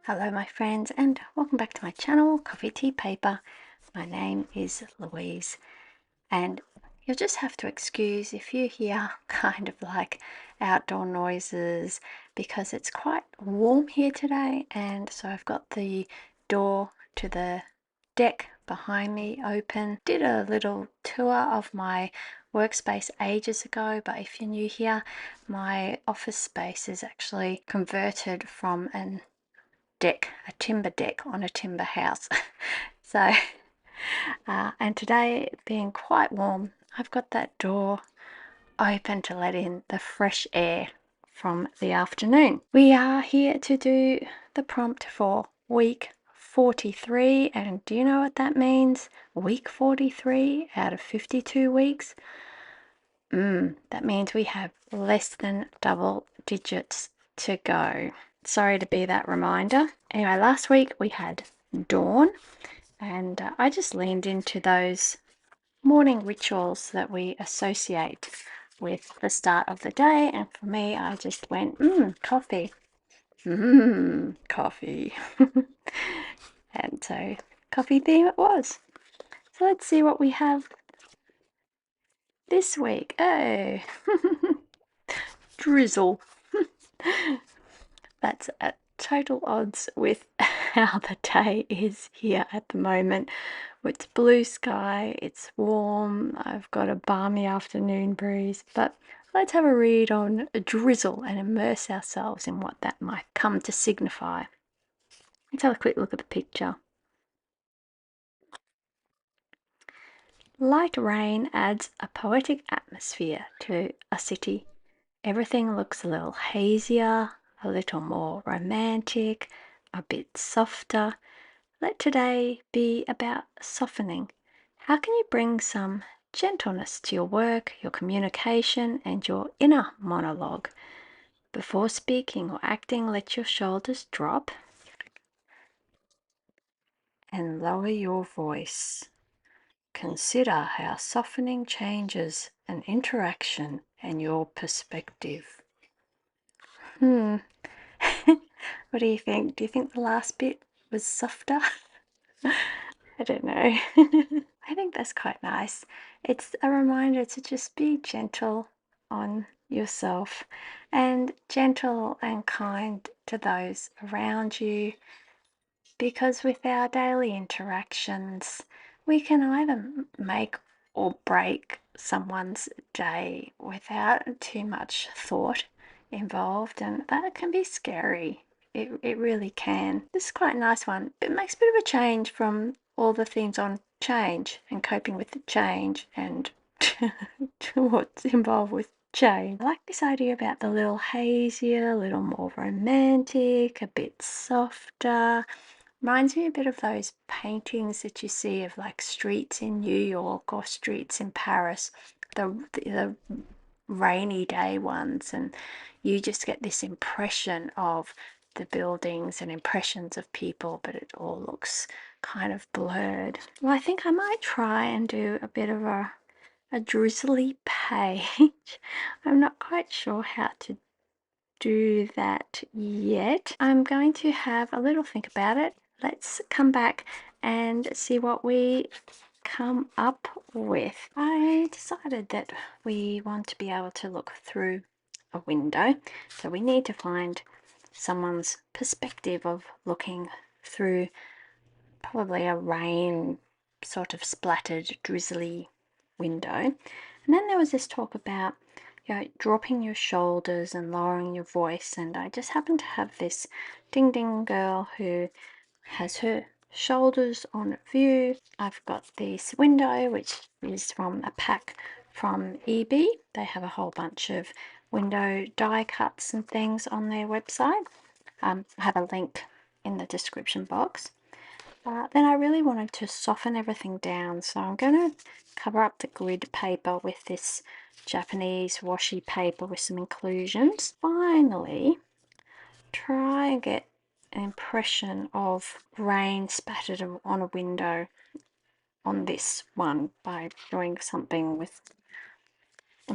Hello my friends and welcome back to my channel, Coffee Tea Paper. My name is Louise and you'll just have to excuse if you hear kind of like outdoor noises because it's quite warm here today, and so I've got the door to the deck behind me open. Did a little tour of my workspace ages ago, but if you're new here, my office space is actually converted from a timber deck on a timber house. So and today being quite warm, I've got that door open to let in the fresh air from the afternoon. We are here to do the prompt for week 43, and do you know what that means? Week 43 out of 52 weeks. That means we have less than double digits to go. Sorry to be that reminder. Anyway, last week we had dawn, and I just leaned into those morning rituals that we associate with the start of the day, and for me I just went coffee, coffee. And so coffee theme it was. So let's see what we have this week. Oh, drizzle. That's at total odds with how the day is here at the moment. It's blue sky, it's warm, I've got a balmy afternoon breeze, but let's have a read on a drizzle and immerse ourselves in what that might come to signify. Let's have a quick look at the picture. Light rain adds a poetic atmosphere to a city. Everything looks a little hazier, a little more romantic, a bit softer. Let today be about softening. How can you bring some gentleness to your work, your communication, and your inner monologue? Before speaking or acting, let your shoulders drop and lower your voice. Consider how softening changes an interaction and your perspective. What do you think? Do you think the last bit was softer? I don't know. I think that's quite nice. It's a reminder to just be gentle on yourself and gentle and kind to those around you, because with our daily interactions, we can either make or break someone's day without too much thought involved, and that can be scary. It really can. This is quite a nice one. It makes a bit of a change from all the themes on change and coping with the change and to what's involved with change. I like this idea about the little hazier, a little more romantic, a bit softer. Reminds me a bit of those paintings that you see of like streets in New York or streets in Paris, the rainy day ones, and you just get this impression of the buildings and impressions of people, but it all looks kind of blurred. Well, I think I might try and do a bit of a drizzly page. I'm not quite sure how to do that yet. I'm going to have a little think about it. Let's come back and see what we come up with. I decided that we want to be able to look through a window, so we need to find someone's perspective of looking through probably a rain sort of splattered drizzly window. And then there was this talk about, you know, dropping your shoulders and lowering your voice, and I just happen to have this ding ding girl who has her shoulders on view. I've got this window which is from a pack from EB. They have a whole bunch of window die cuts and things on their website. I have a link in the description box. Then I really wanted to soften everything down, so I'm going to cover up the grid paper with this Japanese washi paper with some inclusions. Finally, try and get an impression of rain spattered on a window on this one by doing something with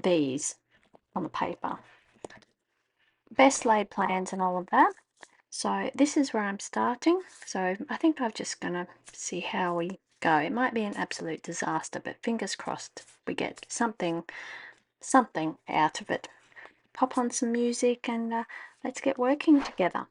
these on the paper. Best laid plans and all of that. So this is where I'm starting. So I think I'm just gonna see how we go. It might be an absolute disaster, but fingers crossed we get something out of it. Pop on some music and let's get working together.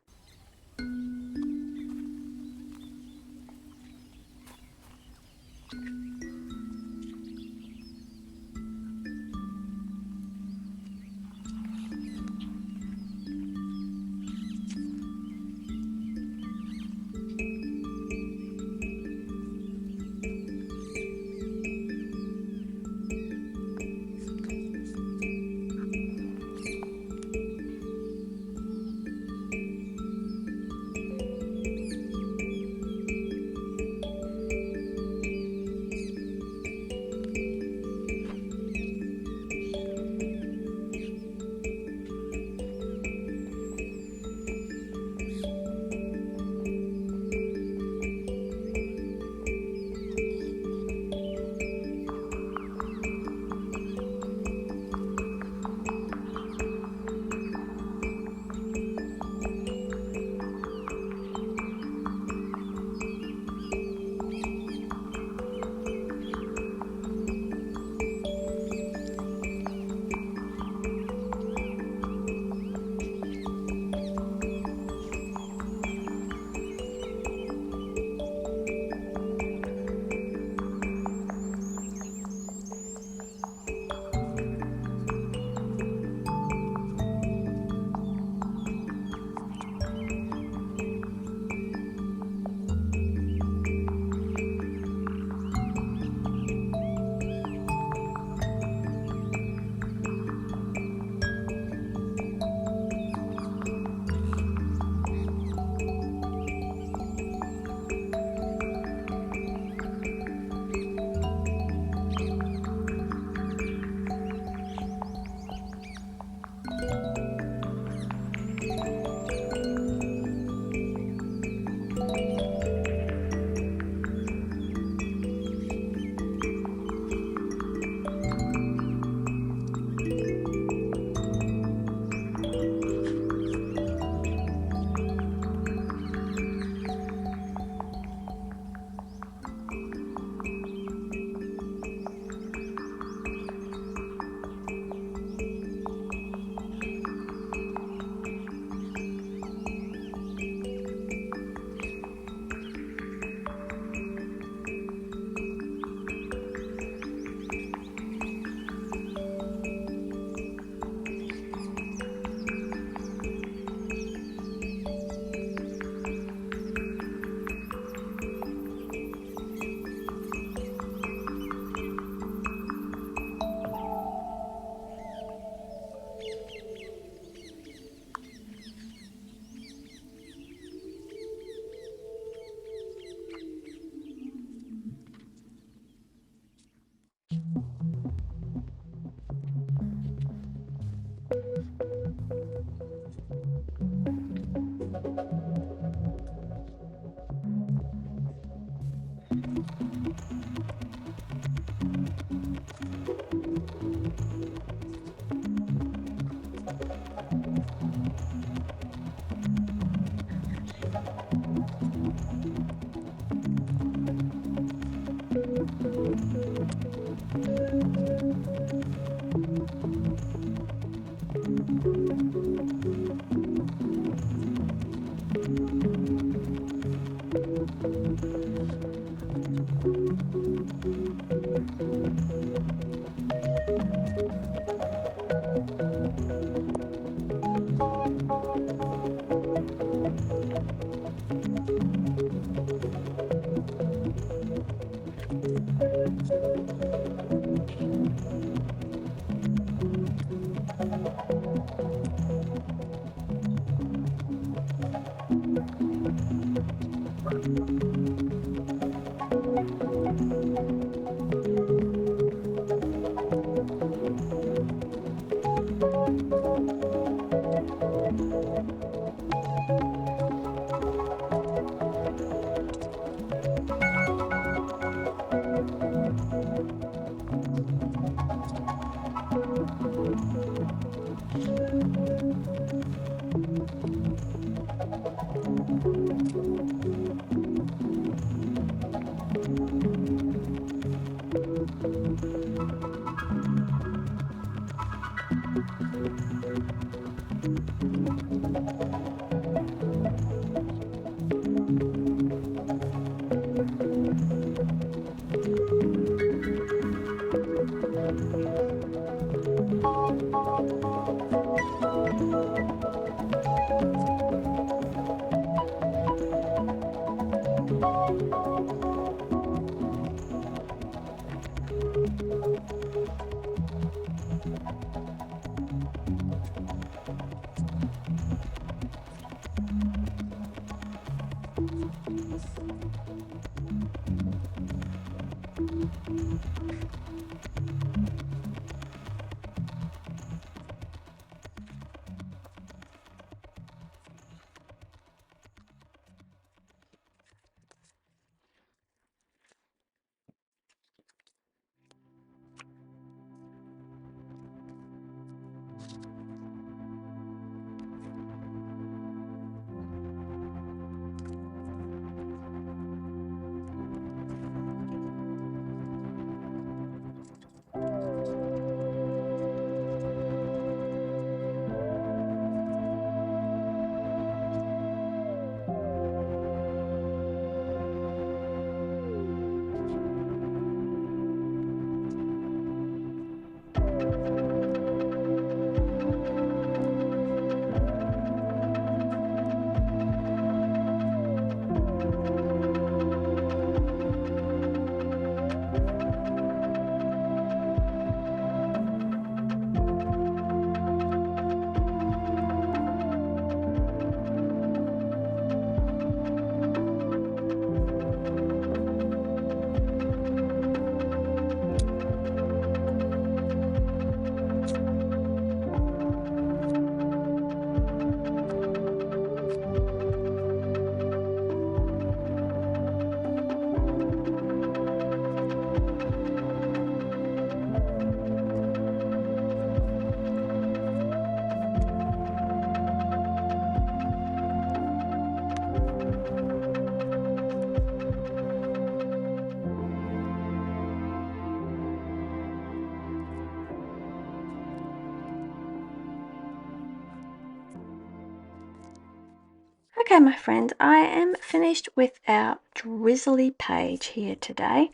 Okay, my friends, I am finished with our drizzly page here today.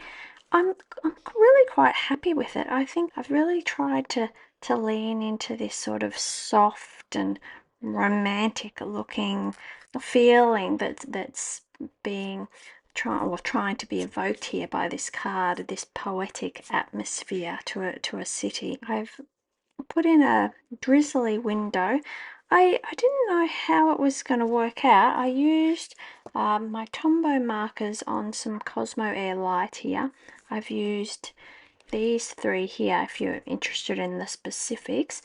I'm really quite happy with it. I think I've really tried to lean into this sort of soft and romantic looking feeling that's being trying to be evoked here by this card, this poetic atmosphere to a city. I've put in a drizzly window. I didn't know how it was going to work out. I used my Tombow markers on some Cosmo Air Light here. I've used these three here if you're interested in the specifics.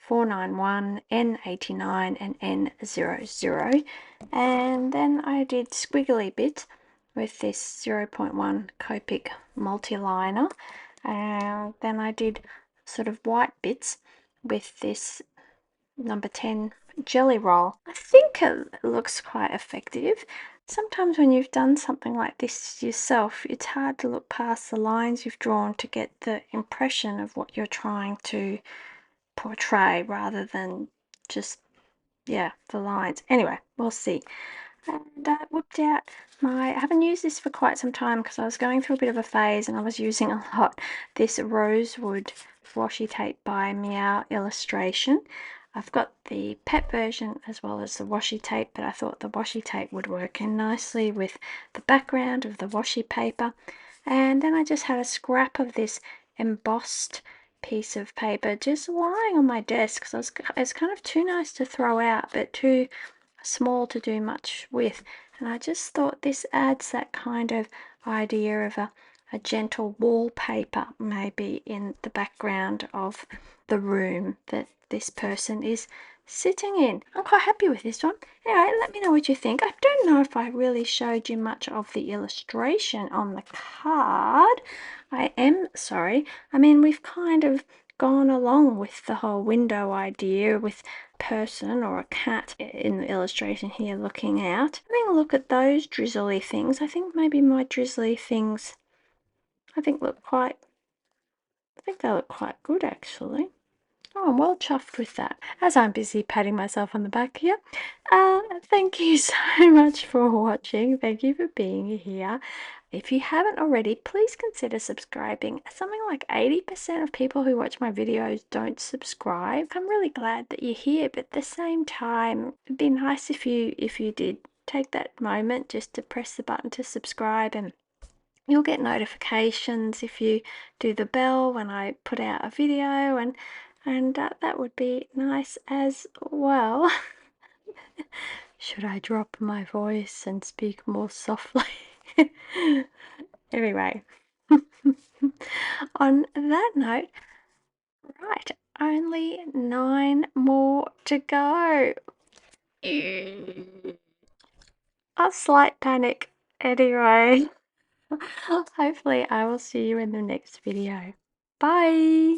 491, N89 and N00. And then I did squiggly bits with this 0.1 Copic multi-liner. And then I did sort of white bits with this number 10 jelly roll. I think it looks quite effective. Sometimes when you've done something like this yourself, it's hard to look past the lines you've drawn to get the impression of what you're trying to portray rather than just, yeah, the lines. Anyway, we'll see. And I whipped out I haven't used this for quite some time because I was going through a bit of a phase and I was using a lot this rosewood washi tape by Meow Illustration. I've got the pet version as well as the washi tape, but I thought the washi tape would work in nicely with the background of the washi paper. And then I just had a scrap of this embossed piece of paper just lying on my desk because it's kind of too nice to throw out but too small to do much with, and I just thought this adds that kind of idea of a gentle wallpaper maybe in the background of the room that this person is sitting in. I'm quite happy with this one. Anyway, let me know what you think. I don't know if I really showed you much of the illustration on the card. I am sorry. I mean, we've kind of gone along with the whole window idea with person or a cat in the illustration here looking out. Having a look at those drizzly things, I think maybe my drizzly things I think they look quite good actually. Oh, I'm well chuffed with that. As I'm busy patting myself on the back here, thank you so much for watching. Thank you for being here. If you haven't already, please consider subscribing. Something like 80% of people who watch my videos don't subscribe. I'm really glad that you're here, but at the same time, it'd be nice if you did take that moment just to press the button to subscribe, and you'll get notifications if you do the bell when I put out a video, and that would be nice as well. Should I drop my voice and speak more softly? Anyway, on that note, right, only 9 more to go. A slight panic. Anyway, hopefully I will see you in the next video. Bye!